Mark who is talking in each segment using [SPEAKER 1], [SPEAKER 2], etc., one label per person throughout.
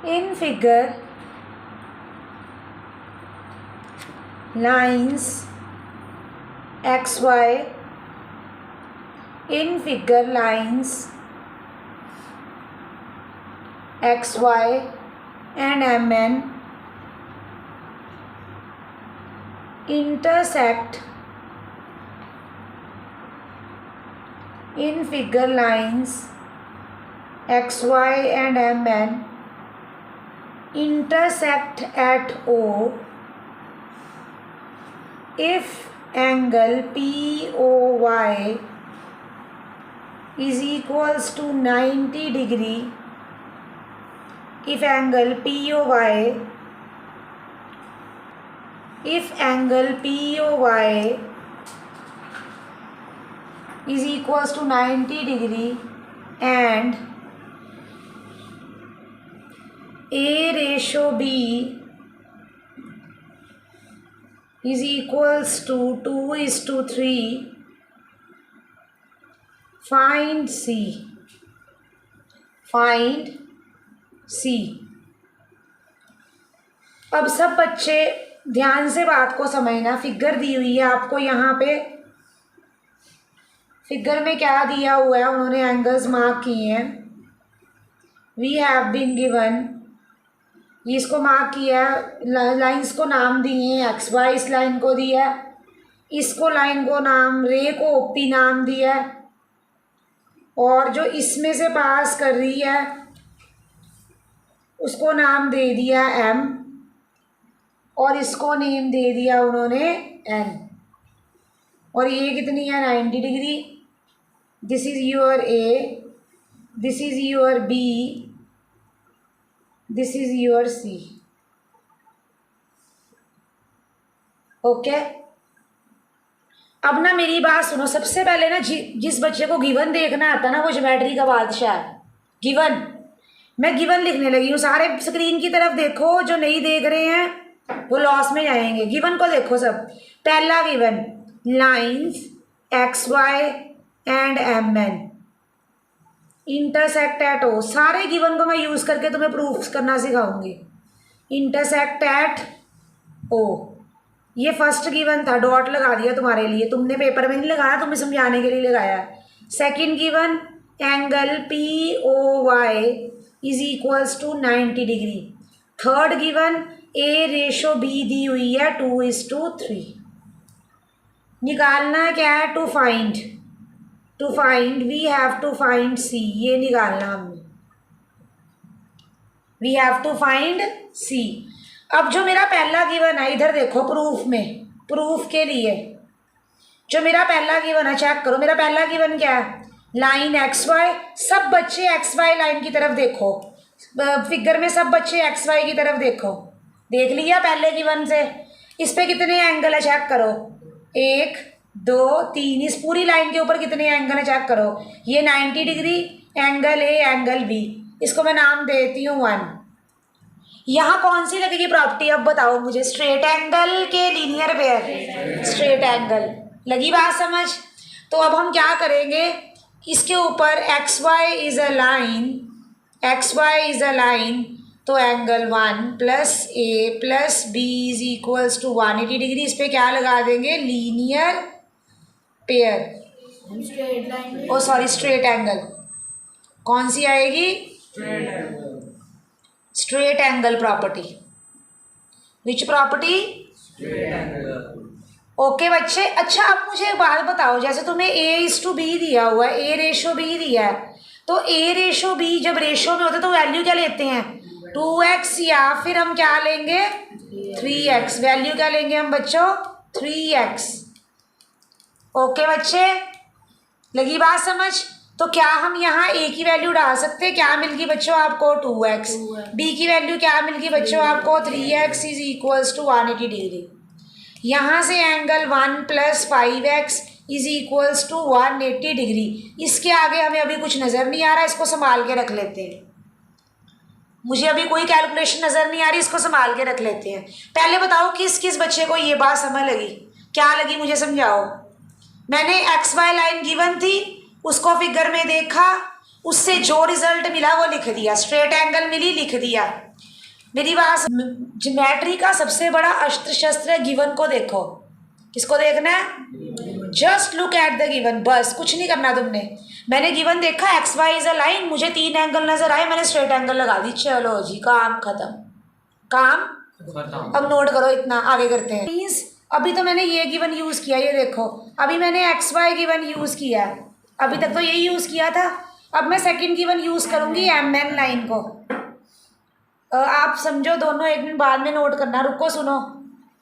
[SPEAKER 1] In figure, lines XY, in figure lines XY and MN intersect. In figure lines XY and MN intersect at O if angle POY is equals to 90 degree. If angle POY is equals to 90 degree and A ratio B is equals to 2:3, find C. अब सब बच्चे ध्यान से बात को समझना। Figure दी हुई है आपको, यहाँ पे फिगर में क्या दिया हुआ है, उन्होंने एंगल्स मार्क किए हैं। वी हैव बीन गिवन, इसको मार्क किया, लाइंस को नाम दिए हैं, एक्स वाई इस लाइन को दिया, इसको लाइन को नाम, रे को ओपी नाम दिया, और जो इसमें से पास कर रही है उसको नाम दे दिया एम, और इसको नेम दे दिया उन्होंने एन। और ये कितनी है 90 degree. This is your A, this is your B, this is your C. Okay, अब ना मेरी बात सुनो। सबसे पहले ना जिस बच्चे को गिवन देखना आता ना वो ज्योमेट्री का बादशाह है। गिवन, मैं गिवन लिखने लगी हूँ। सारे स्क्रीन की तरफ देखो, जो नहीं देख रहे हैं वो लॉस में जाएंगे। गिवन को देखो सब। पहला given, lines X Y and M N intersect at O. सारे गिवन को मैं यूज़ करके तुम्हें प्रूफ करना सिखाऊंगी। इंटरसेक्ट एट ओ, ये फर्स्ट गिवन था, डॉट लगा दिया तुम्हारे लिए। तुमने पेपर में नहीं लगाया, तुम्हें समझाने के लिए लगाया। Second given, angle P O Y is equals to 90 degree. Third given, A ratio B दी हुई है 2:3। निकालना है क्या है, to find we have to find C. ये निकालना हमने, we have to find C. अब जो मेरा पहला गिवन है, इधर देखो प्रूफ में, प्रूफ के लिए जो मेरा पहला गिवन है चेक करो। मेरा पहला गिवन क्या है, लाइन एक्स वाई। सब बच्चे एक्स वाई लाइन की तरफ देखो, फिगर में सब बच्चे एक्स वाई की तरफ देखो। देख लिया पहले गिवन से। इस पे कितने एंगल है चेक करो, 1 2 3। इस पूरी लाइन के ऊपर कितने एंगल है चेक करो। ये 90 degree, angle A angle B, इसको मैं नाम देती हूँ 1। यहाँ कौन सी लगेगी प्रॉपर्टी, अब बताओ मुझे। स्ट्रेट एंगल के लीनियर पेयर, स्ट्रेट एंगल। लगी बात समझ। तो अब हम क्या करेंगे, इसके ऊपर X Y is a line, तो angle 1 plus A plus B is equals to 180 degree. इस पर क्या लगा देंगे, linear pair, oh sorry straight angle. कौन सी आएगी, straight angle property. Which property, okay बच्चे। अच्छा, अब मुझे एक बात बताओ, जैसे तुम्हें A:B दिया हुआ है, ए रेशो बी दिया है, तो ए रेशो बी जब रेशो में होता है तो वैल्यू क्या लेते हैं, 2x, या फिर हम क्या लेंगे 3x। वैल्यू क्या लेंगे हम बच्चों, 3x। ओके बच्चे, लगी बात समझ। तो क्या हम यहाँ a की वैल्यू डाल सकते हैं, क्या मिल गई बच्चों आपको 2x। b की वैल्यू क्या मिल गई बच्चों आपको 3x is equals to 180 degree. यहाँ से angle 1 plus 5x is equals to 180 degree. इसके आगे हमें अभी कुछ नज़र नहीं आ रहा, इसको संभाल के रख लेते हैं। मुझे अभी कोई कैलकुलेशन नज़र नहीं आ रही, इसको संभाल के रख लेते हैं। पहले बताओ किस किस बच्चे को ये बात समझ लगी, क्या लगी मुझे समझाओ। मैंने एक्स वाई लाइन गिवन थी, उसको फिगर में देखा, उससे जो रिजल्ट मिला वो लिख दिया। स्ट्रेट एंगल मिली, लिख दिया। मेरी बात, ज्योमेट्री का सबसे बड़ा अस्त्र शस्त्र है गिवन को देखो। किसको देखना है? Just look at the given, बस कुछ नहीं करना तुमने। मैंने गिवन देखा X Y is a line, मुझे 3 एंगल नजर आए, मैंने स्ट्रेट एंगल लगा दी, चलो जी काम खत्म, काम खत्म। अब नोट करो इतना, आगे करते हैं। मीन्स अभी तो मैंने ये गिवन यूज किया, ये देखो अभी मैंने एक्स वाई गिवन यूज किया, अभी तक तो यही यूज किया था। अब मैं सेकंड गिवन यूज करूंगी एम एन लाइन को। आप समझो दोनों, एक मिनट बाद में नोट करना, रुको सुनो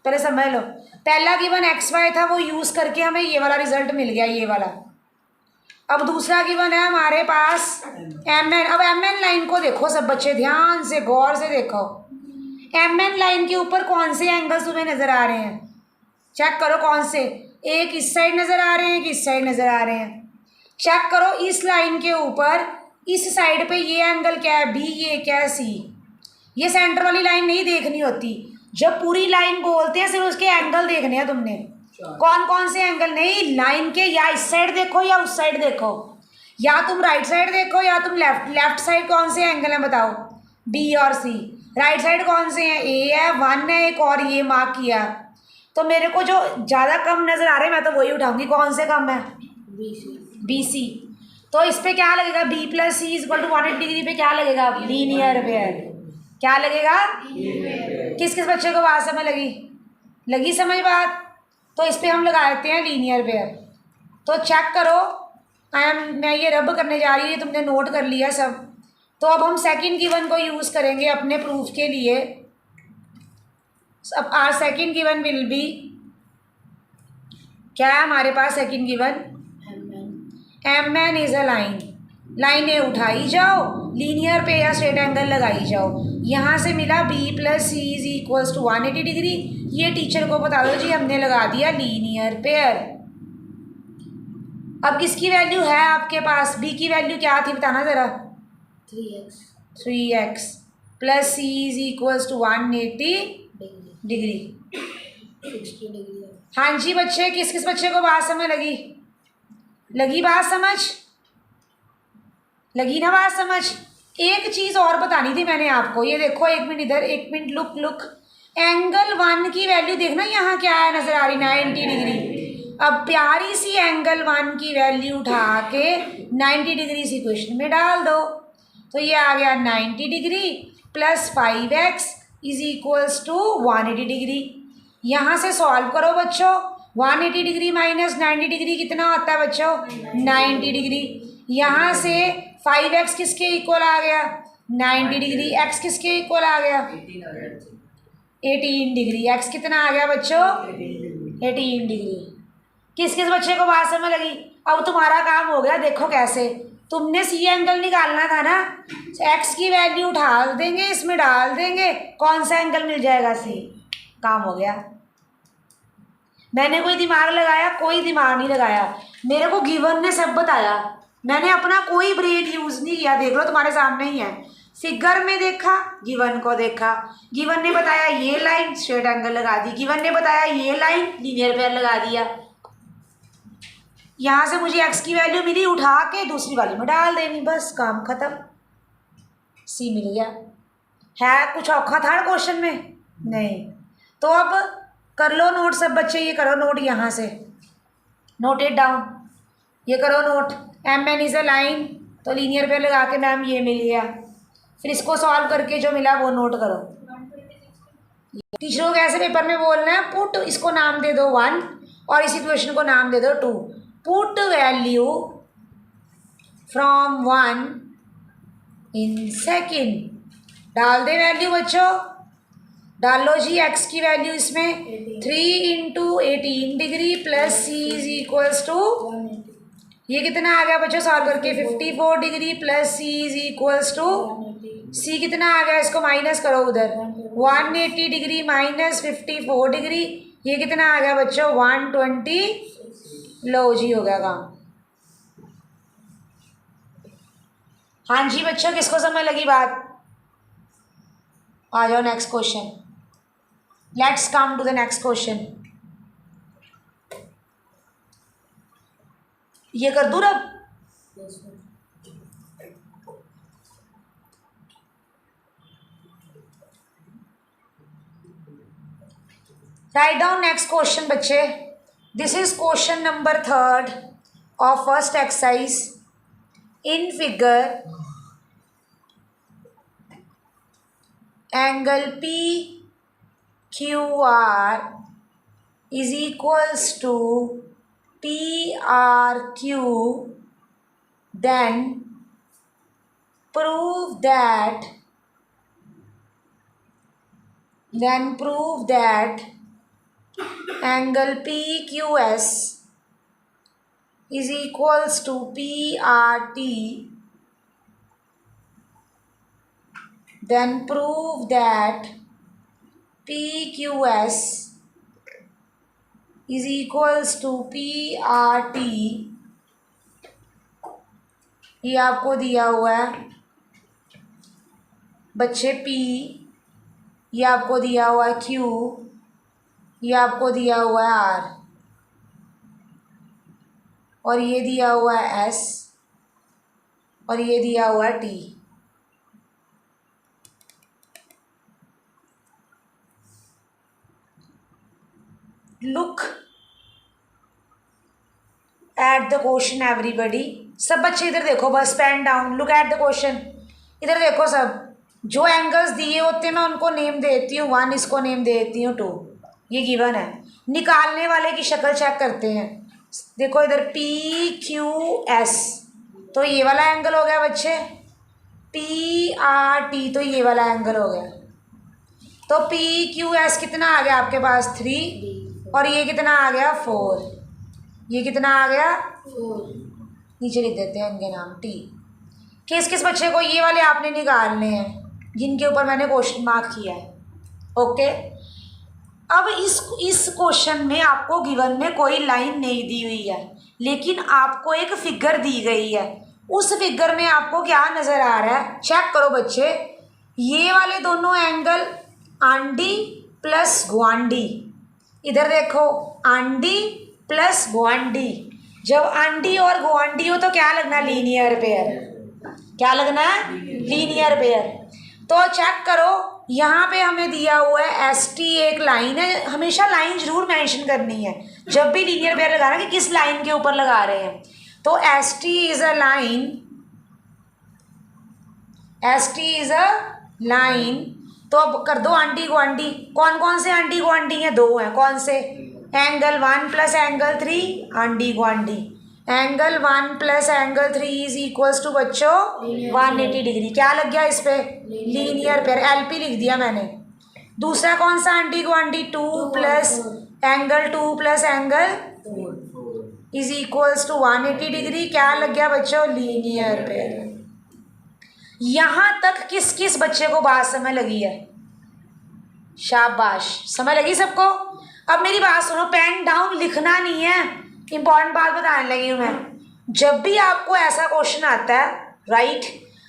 [SPEAKER 1] पहले समझ लो। पहला गिवन एक्स वाई था, वो यूज करके हमें ये वाला रिजल्ट मिल गया, ये वाला। अब दूसरा गिवन है हमारे पास एम एन। अब एम एन लाइन को देखो सब बच्चे, ध्यान से गौर से देखो। एम एन लाइन के ऊपर कौन से एंगल्स तुम्हें नजर आ रहे हैं? चेक करो कौन से, एक इस साइड नजर आ रहे हैं, एक इस साइड नजर आ रहे हैं। चेक करो इस लाइन के ऊपर इस साइड पे ये एंगल क्या है? बी, ये क्या है? सी। ये सेंटर वाली लाइन नहीं देखनी होती, जब पूरी लाइन बोलते हैं सिर्फ उसके एंगल देखने हैं तुमने। कौन कौन से एंगल? नहीं, लाइन के या इस साइड देखो या उस साइड देखो, या तुम राइट साइड देखो या तुम लेफ्ट। लेफ्ट साइड कौन से एंगल हैं बताओ? बी और सी। राइट साइड कौन से हैं? ए है, 1 है, एक और ये मार्क किया। तो मेरे को जो ज़्यादा कम नज़र आ रहे हैं मैं तो वही उठाऊंगी। कौन से कम है? B C. तो इस पे क्या लगेगा? B plus C is equal to 180 degree पे क्या लगेगा? Linear pair. क्या लगेगा? किस किस बच्चे को बात समझ लगी? लगी समझ बात? तो इस पे हम लगा देते हैं लीनियर पेयर। तो चेक करो, मैं ये रब करने जा रही हूँ, तुमने नोट कर लिया सब। तो अब हम सेकंड गिवन को यूज़ करेंगे अपने प्रूफ के लिए। अब our second given will be, क्या है हमारे पास second given? M N is a line. लाइनें उठाई जाओ, लीनियर पे या स्ट्रेट एंगल लगाई जाओ। यहाँ से मिला B plus C is equals to 180 degree. ये टीचर को बता दो जी, हमने लगा दिया लीनियर पेयर। अब किसकी वैल्यू है आपके पास? बी की वैल्यू क्या थी बताना ज़रा? 3x plus C is equals to 180 degree. हाँ जी बच्चे, किस किस बच्चे को बात समझ लगी? लगी बात समझ? लगी ना बात समझ? एक चीज़ और बतानी थी मैंने आपको, ये देखो एक मिनट इधर, एक मिनट लुक लुक। एंगल 1 की वैल्यू देखना यहाँ क्या है नजर आ रही? 90 डिग्री। अब प्यारी सी एंगल 1 की वैल्यू उठा के 90 डिग्री इस इक्वेशन में डाल दो। तो ये आ गया 90 degree plus 5x is equals to 180 degree. यहाँ से सॉल्व करो बच्चों, 180 डिग्री माइनस 90 डिग्री कितना होता है बच्चों? 90 डिग्री। यहाँ से 5x किसके इक्वल आ गया? 90 डिग्री। x किसके इक्वल आ गया? 18 डिग्री। x कितना आ गया बच्चों? 18 डिग्री। किस किस बच्चे को बात समझ लगी? अब तुम्हारा काम हो गया, देखो कैसे। तुमने सी एंगल निकालना था ना, x की वैल्यू उठा देंगे, इसमें डाल देंगे, कौन सा एंगल मिल जाएगा? सी। काम हो गया। मैंने कोई दिमाग लगाया? कोई दिमाग नहीं लगाया, मेरे को गिवन ने सब बताया, मैंने अपना कोई ब्रेन यूज़ नहीं किया। देख लो तुम्हारे सामने ही है, फिगर में देखा, गिवन को देखा, गिवन ने बताया ये लाइन, स्ट्रेट एंगल लगा दी, गिवन ने बताया ये लाइन, लीनियर पेयर लगा दिया। यहाँ से मुझे x की वैल्यू मिली, उठा के दूसरी वाली में डाल देनी, बस काम खत्म, सी मिल गया। है कुछ औखा था क्वेश्चन में? नहीं। तो अब कर लो नोट सब बच्चे, ये करो नोट, यहाँ से नोट इट डाउन, ये करो note. M N is a line, तो लीनियर पे लगा के मैम ये मिल गया। फिर इसको सॉल्व करके जो मिला वो नोट करो। टीचरों को ऐसे पेपर में बोलना है, पुट इसको नाम दे दो 1 और इस इक्वेशन को नाम दे दो 2। Put value from 1 in second, डाल दे वैल्यू बच्चों, डालो जी x की वैल्यू इसमें 3 into 18 degree plus C is equals to, ये कितना आ गया बच्चों सॉल्व करके? 54 degree plus C is equals to, C कितना आ गया? इसको माइनस करो उधर, 180 डिग्री माइनस 54 डिग्री, ये कितना आ गया बच्चों? 120। लो जी हो गया काम। हाँ जी बच्चों, किसको समझ लगी बात? आ जाओ next question, let's come to the next question. ये कर दूँ rub? Write down next question बच्चे. This is question number 3 of first exercise. In figure angle P Q R is equals to PRQ, then prove that angle PQS is equals to PRT, then prove that PQS is equals to PRT. ये आपको दिया हुआ है बच्चे P, ये आपको दिया हुआ है Q, ये आपको दिया हुआ है R, और ये दिया हुआ है S, और ये दिया हुआ है T. Look at the question everybody. सब बच्चे इधर देखो, बस pen down. Look at the question. इधर देखो सब. जो एंगल्स दिए होते हैं मैं उनको नेम देती हूँ. 1 इसको नेम देती हूँ 2. ये गिवन है. निकालने वाले की शक्ल चेक करते हैं. देखो इधर PQS तो ये वाला एंगल हो गया बच्चे. PRT तो ये वाला एंगल हो गया. तो PQS कितना आ गया आपके पास 3, और ये कितना आ गया 4. ये कितना आ गया 4. नीचे लिख देते हैं इनके नाम T. किस किस बच्चे को ये वाले आपने निकालने हैं जिनके ऊपर मैंने क्वेश्चन मार्क किया है. ओके. अब इस क्वेश्चन में आपको गिवन में कोई लाइन नहीं दी हुई है, लेकिन आपको एक फिगर दी गई है. उस फिगर में आपको क्या नज़र आ रहा है चेक करो बच्चे. ये वाले दोनों एंगल आंडी प्लस गुआंडी. इधर देखो आंडी प्लस गुआंडी. जब आंडी और गुआंडी हो तो क्या लगना, लीनियर पेयर. क्या लगना है, लीनियर पेयर. तो चेक करो यहाँ पे हमें दिया हुआ है ST एक लाइन है. हमेशा लाइन जरूर मेंशन करनी है जब भी लीनियर पेयर लगा रहे हैं कि किस लाइन के ऊपर लगा रहे हैं. तो ST is a line. ST is a line. तो अब कर दो आंटी गुआंटी. कौन कौन से आंटी गुआंटी हैं, 2 हैं. कौन से, एंगल 1 प्लस एंगल 3 आंटी गुआंटी. Angle 1 plus angle 3 is equals to बच्चों 180 डिग्री. क्या लग गया इस पे, लीनियर पेयर. LP लिख दिया मैंने. दूसरा कौन सा आंटी गुआंटी, 2 plus angle 2 plus angle is equals to 180 degree. क्या लग गया बच्चों, लीनियर पेयर. यहाँ तक किस किस बच्चे को बात समझ लगी है, शाबाश, समझ लगी सबको. अब मेरी बात सुनो, पेन डाउन लिखना नहीं है. इंपॉर्टेंट बात बताने लगी हूँ मैं. जब भी आपको ऐसा क्वेश्चन आता है राइट,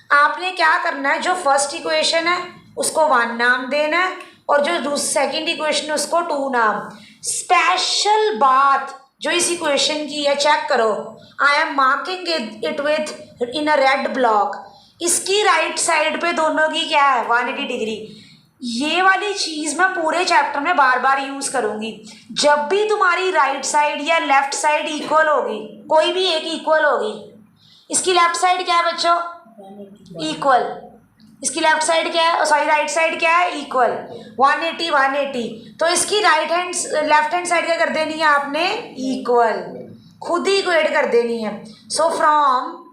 [SPEAKER 1] आपने क्या करना है, जो फर्स्ट इक्वेशन है उसको 1 नाम देना है, और जो सेकंड इक्वेशन उसको 2 नाम. स्पेशल बात जो इस इक्वेशन की है चेक करो. I am marking it with in a red block. इसकी राइट साइड पे दोनों की क्या है, 180 डिग्री. ये वाली चीज़ मैं पूरे चैप्टर में बार बार यूज़ करूँगी. जब भी तुम्हारी राइट साइड या लेफ्ट साइड इक्वल होगी, कोई भी एक इक्वल होगी. इसकी लेफ्ट साइड क्या है बच्चों, इक्वल. इसकी लेफ्ट साइड क्या है, सॉरी राइट साइड क्या है, इक्वल. 180. तो इसकी लेफ्ट हैंड साइड क्या कर देनी है आपने, इक्वल. खुद ही इक्वेट कर देनी है. सो फ्रॉम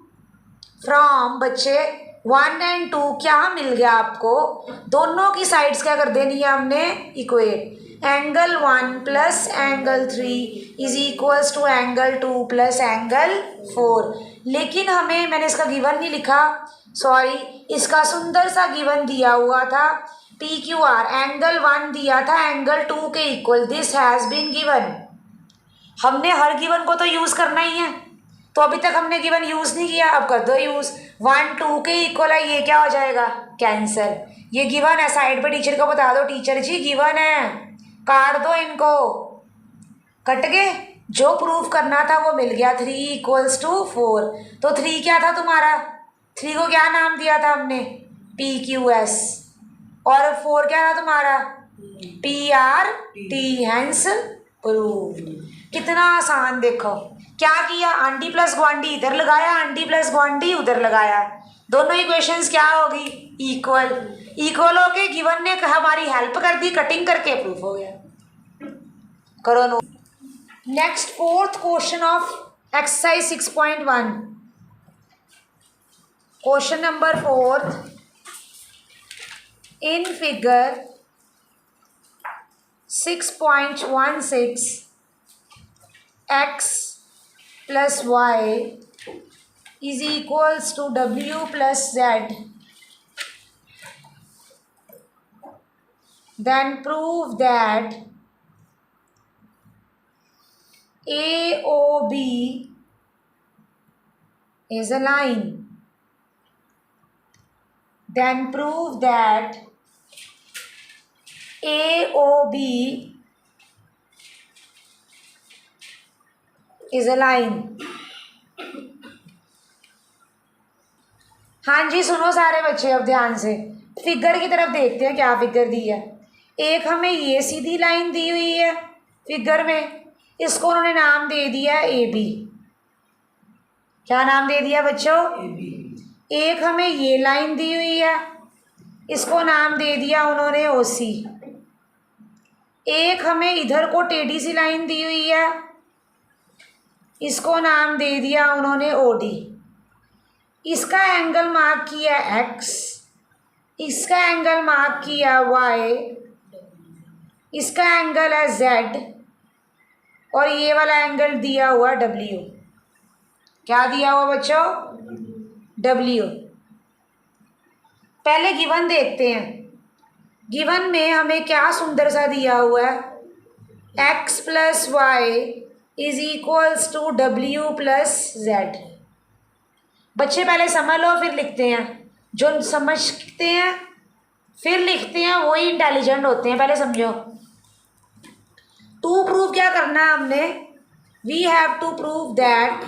[SPEAKER 1] बच्चे 1 और 2 क्या मिल गया आपको, दोनों की साइड्स क्या कर देनी है हमने, equate. Angle 1 plus angle 3 is equals to angle 2 plus angle 4. लेकिन मैंने इसका गिवन नहीं लिखा, सॉरी. इसका सुंदर सा गिवन दिया हुआ था. PQR एंगल 1 दिया था एंगल 2 के equal. This has been given. हमने हर गिवन को तो यूज़ करना ही है. तो अभी तक हमने गिवन यूज़ नहीं किया, अब कर दो यूज़. 1 2 के इक्वल है, ये क्या हो जाएगा, कैंसिल. ये गिवन है, साइड पे टीचर को बता दो, टीचर जी गिवन है, काट दो इनको. कट गए. जो प्रूफ करना था वो मिल गया. 3 इक्वल्स टू 4. तो 3 क्या था तुम्हारा, 3 को क्या नाम दिया था हमने, PQS. और 4 क्या था तुम्हारा, PRT हैंस प्रूव। कितना आसान, देखो क्या किया, आंटी प्लस ग्वांडी इधर लगाया, आंटी प्लस ग्वांडी उधर लगाया, दोनों इक्वेशंस क्या होगी, इक्वल। इक्वल होके गिवन ने हमारी हेल्प कर दी, कटिंग करके प्रूफ हो गया। करो नो। Next fourth question of exercise 6.1, question number 4। In figure 6.16 x plus y is equals to w plus z, then prove that AOB is a line. Then prove that AOB is a line. हाँ जी, सुनो सारे बच्चे अब ध्यान से, figure की तरफ देखते हैं क्या फिगर दी है। एक हमें ये सीधी लाइन दी हुई है फिगर में, इसको उन्होंने नाम दे दिया AB। क्या नाम दे दिया बच्चों, AB। एक हमें ये लाइन दी हुई है, इसको नाम दे दिया उन्होंने OC। एक हमें इधर को टेढ़ी सी लाइन दी हुई है, इसको नाम दे दिया उन्होंने OD। इसका एंगल मार्क किया X, इसका एंगल मार्क किया Y, इसका एंगल है Z, और ये वाला एंगल दिया हुआ W। क्या दिया हुआ बच्चों, W। पहले गिवन देखते हैं। गिवन में हमें क्या सुंदर सा दिया हुआ है, x plus Y is equals to W plus Z। बच्चे पहले समझ लो फिर लिखते हैं, जो समझते हैं फिर लिखते हैं वही इंटेलिजेंट होते हैं। पहले समझो। टू प्रूव क्या करना है हमने, we have to prove that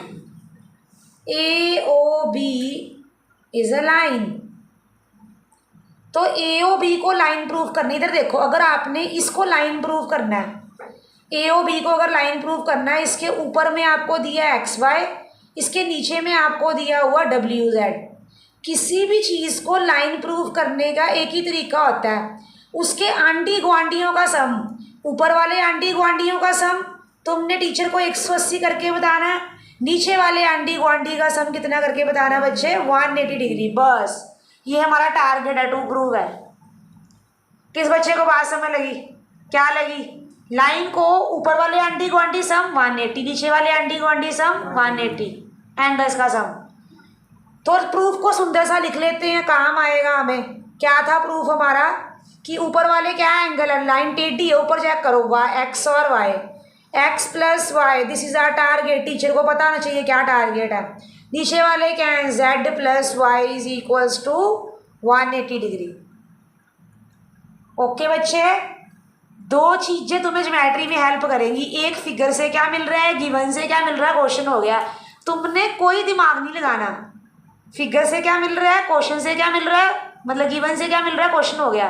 [SPEAKER 1] AOB is a line. तो AOB को लाइन प्रूव करनी, इधर देखो, अगर आपने इसको लाइन प्रूव करना है, AOB को अगर लाइन प्रूव करना है, इसके ऊपर में आपको दिया XY, इसके नीचे में आपको दिया हुआ WZ। किसी भी चीज़ को लाइन प्रूव करने का एक ही तरीका होता है, उसके आंटी गुआंटियों का सम, ऊपर वाले आंटी गुआंटियों का सम तुमने टीचर को 180 करके बताना है, नीचे वाले आंटी गुआंटी का सम कितना करके बताना बच्चे, 180 डिग्री। बस ये हमारा टारगेट है, टू प्रूव है। किस बच्चे को बात समझ लगी, क्या लगी? लाइन को ऊपर वाले आंटी गुआंटी सम 180, नीचे वाले आंटी गुआंटी सम 180, एंगल्स का सम। तो प्रूफ को सुंदर सा लिख लेते हैं, काम आएगा हमें। क्या था प्रूफ हमारा कि ऊपर वाले क्या एंगल है, लाइन टेढ़ी है, ऊपर चेक करो x और y, x plus Y, this is our target. Teacher को पता होना चाहिए क्या टारगेट है। नीचे वाले क्या है, z plus Y is equals to 180 degree. Okay बच्चे, दो चीज़ें तुम्हें ज्योमेट्री में हेल्प करेंगी। एक फिगर से क्या मिल रहा है, गिवन से क्या मिल रहा है, क्वेश्चन हो गया। तुमने कोई दिमाग नहीं लगाना, फिगर से क्या मिल रहा है, क्वेश्चन से क्या मिल रहा है, मतलब गिवन से क्या मिल रहा है, क्वेश्चन हो गया।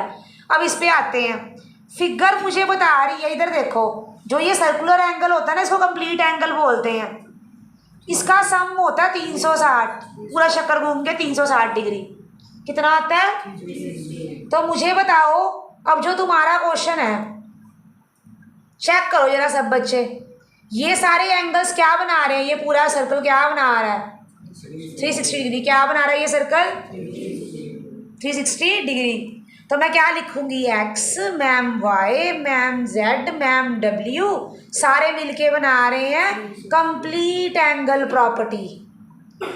[SPEAKER 1] अब इस पे आते हैं। फिगर मुझे बता रही है, इधर देखो, जो ये सर्कुलर एंगल होता है ना, इसको कंप्लीट एंगल बोलते हैं। इसका सम होता है 360, पूरा चक्कर घूम के 360 डिग्री। कितना आता है? तो मुझे बताओ, अब जो तुम्हारा क्वेश्चन है, चेक करो जरा सब बच्चे, ये सारे एंगल्स क्या बना रहे हैं, ये पूरा सर्कल क्या बना रहा है, 360 डिग्री। क्या बना रहा है ये सर्कल? 360 डिग्री। तो मैं क्या लिखूंगी, x ma'am y ma'am z ma'am w, सारे मिलके बना रहे हैं कंप्लीट एंगल प्रॉपर्टी।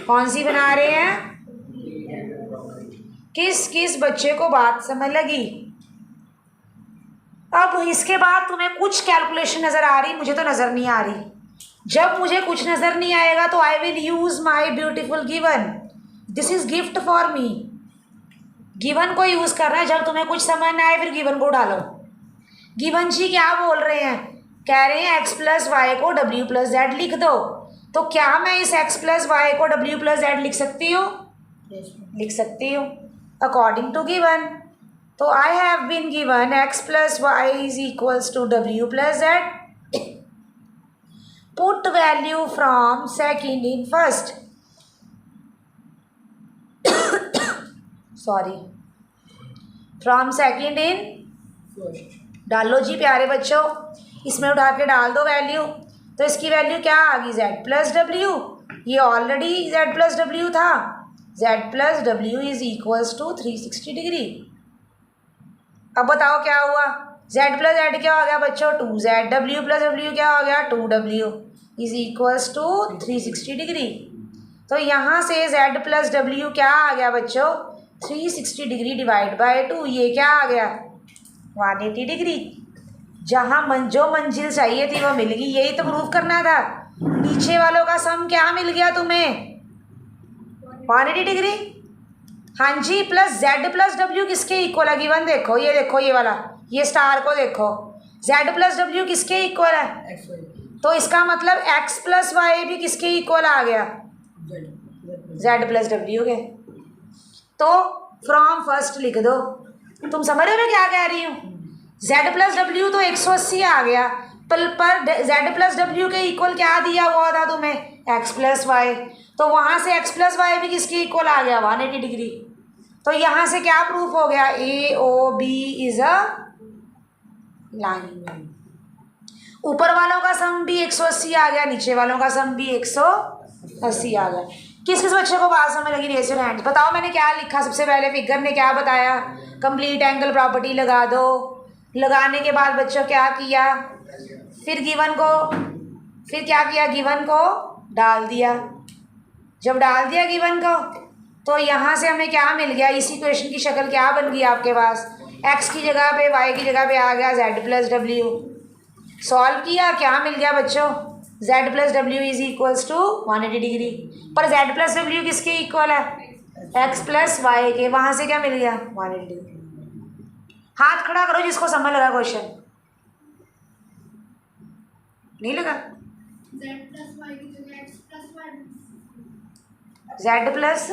[SPEAKER 1] कौन सी बना रहे हैं? किस किस बच्चे को बात समझ लगी? अब इसके बाद तुम्हें कुछ कैलकुलेशन नज़र आ रही, मुझे तो नज़र नहीं आ रही। जब मुझे कुछ नज़र नहीं आएगा तो I will use my beautiful given, this is gift for me. Given को यूज़ करना है, जब तुम्हें कुछ समझ ना आए फिर गिवन को उठा लो। गिवन जी क्या बोल रहे हैं, कह रहे हैं x प्लस वाई को w प्लस जेड लिख दो। तो क्या मैं इस x प्लस वाई को w प्लस जेड लिख सकती हूँ? लिख सकती हूँ अकॉर्डिंग टू गिवन। तो I have been given x plus Y is equals to w plus z. Put value from second in first. Sorry. From second in
[SPEAKER 2] first.
[SPEAKER 1] डालो जी प्यारे बच्चों, इसमें उठा के डाल दो वैल्यू. तो इसकी वैल्यू क्या आ गई z प्लस डब्ल्यू. ये ऑलरेडी z प्लस डब्ल्यू था. z plus W is equals to 360 degree. अब बताओ क्या हुआ. z प्लस z क्या हो गया बच्चों 2z. w प्लस w क्या हो गया 2w is equals to 360 degree. तो यहाँ से z प्लस w क्या आ गया बच्चों 360 डिग्री डिवाइड बाय 2. ये क्या आ गया 180 डिग्री. जहाँ जो मंजिल चाहिए थी वो मिल गई. यही तो प्रूफ करना था. नीचे वालों का सम क्या मिल गया तुम्हें 180 डिग्री. हाँ जी. प्लस z प्लस w किसके इक्वल है गिवन. देखो ये वाला, ये स्टार को देखो. z प्लस w किसके इक्वल है.
[SPEAKER 2] X Y.
[SPEAKER 1] तो इसका मतलब x प्लस वाई भी किसके इक्वल आ गया z प्लस डब्ल्यू के. तो फ्रॉम फर्स्ट लिख दो. तुम समझ रहे हो मैं क्या कह रही हूँ. z प्लस डब्ल्यू तो 180 आ गया, पर z प्लस डब्ल्यू के इक्वल क्या दिया हुआ था तुम्हें x प्लस वाई. तो वहाँ से x प्लस वाई भी किसके इक्वल आ गया 180 डिग्री. तो यहाँ से क्या प्रूफ हो गया AOB इज अ लाइन. ऊपर वालों का सम भी 180 आ गया, नीचे वालों का सम भी 180 आ गया. किस किस बच्चे को बात समझ लगी रेज योर हैंड. बताओ मैंने क्या लिखा. सबसे पहले फिगर ने क्या बताया कंप्लीट एंगल प्रॉपर्टी लगा दो. लगाने के बाद बच्चों क्या किया, फिर क्या किया गिवन को डाल दिया. जब डाल दिया गिवन को तो यहाँ से हमें क्या मिल गया. इसी क्वेश्चन की शक्ल क्या बन गई आपके पास. x की जगह पे y की जगह पे आ गया z प्लस डब्ल्यू. सॉल्व किया क्या मिल गया बच्चों z plus W is equals to 180 degree. पर z प्लस डब्ल्यू किसके इक्वल है x प्लस वाई के. वहाँ से क्या मिल गया 180 डिग्री. हाथ खड़ा करो जिसको समझ लगा क्वेश्चन. नहीं लगा.
[SPEAKER 3] z प्लस वाई की जगह x plus Y.
[SPEAKER 1] z plus